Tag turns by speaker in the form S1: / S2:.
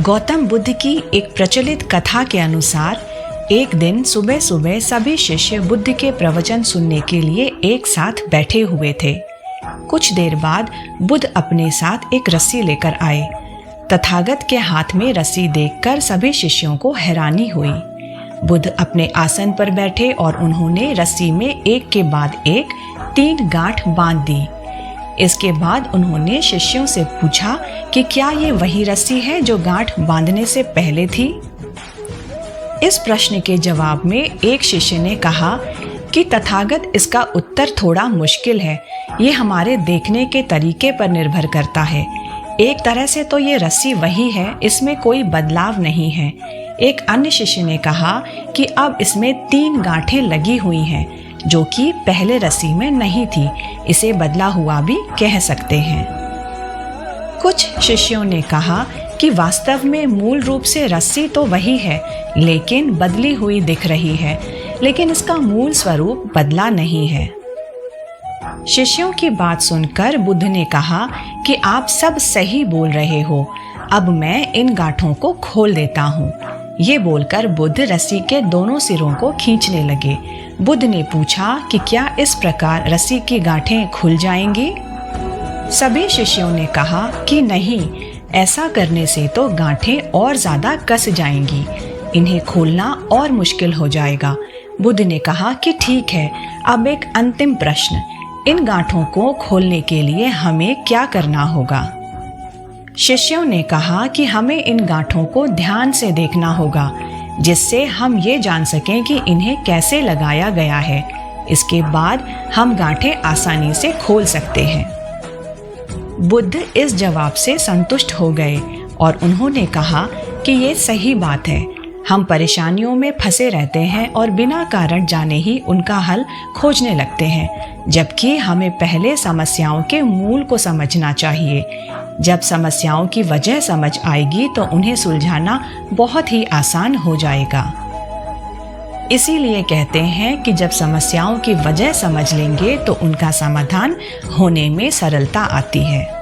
S1: गौतम बुद्ध की एक प्रचलित कथा के अनुसार एक दिन सुबह सुबह सभी शिष्य बुद्ध के प्रवचन सुनने के लिए एक साथ बैठे हुए थे। कुछ देर बाद बुद्ध अपने साथ एक रस्सी लेकर आए। तथागत के हाथ में रस्सी देखकर सभी शिष्यों को हैरानी हुई। बुद्ध अपने आसन पर बैठे और उन्होंने रस्सी में एक के बाद एक 3 गांठ बांध दी। इसके बाद उन्होंने शिष्यों से पूछा कि क्या ये वही रस्सी है जो गांठ बांधने से पहले थी। इस प्रश्न के जवाब में एक शिष्य ने कहा कि तथागत, इसका उत्तर थोड़ा मुश्किल है। ये हमारे देखने के तरीके पर निर्भर करता है। एक तरह से तो ये रस्सी वही है, इसमें कोई बदलाव नहीं है। एक अन्य शिष्य ने कहा कि अब इसमें 3 गांठें लगी हुई हैं, जो कि पहले रस्सी में नहीं थी। इसे बदला हुआ भी कह सकते हैं। कुछ शिष्यों ने कहा कि वास्तव में मूल रूप से रस्सी तो वही है, लेकिन बदली हुई दिख रही है, लेकिन इसका मूल स्वरूप बदला नहीं है। शिष्यों की बात सुनकर बुद्ध ने कहा कि आप सब सही बोल रहे हो, अब मैं इन गांठों को खोल देता हूँ। ये बोलकर बुद्ध रस्सी के दोनों सिरों को खींचने लगे। बुद्ध ने पूछा कि क्या इस प्रकार रस्सी की गांठें खुल जाएंगी? सभी शिष्यों ने कहा कि नहीं, ऐसा करने से तो गांठें और ज्यादा कस जाएंगी, इन्हें खोलना और मुश्किल हो जाएगा। बुद्ध ने कहा कि ठीक है, अब एक अंतिम प्रश्न, इन गांठों को खोलने के लिए हमें क्या करना होगा? शिष्यों ने कहा कि हमें इन गांठों को ध्यान से देखना होगा, जिससे हम ये जान सकें कि इन्हें कैसे लगाया गया है। इसके बाद हम गांठें आसानी से खोल सकते हैं। बुद्ध इस जवाब से संतुष्ट हो गए और उन्होंने कहा कि ये सही बात है। हम परेशानियों में फंसे रहते हैं और बिना कारण जाने ही उनका हल खोजने लगते हैं, जबकि हमें पहले समस्याओं के मूल को समझना चाहिए। जब समस्याओं की वजह समझ आएगी तो उन्हें सुलझाना बहुत ही आसान हो जाएगा। इसीलिए कहते हैं कि जब समस्याओं की वजह समझ लेंगे तो उनका समाधान होने में सरलता आती है।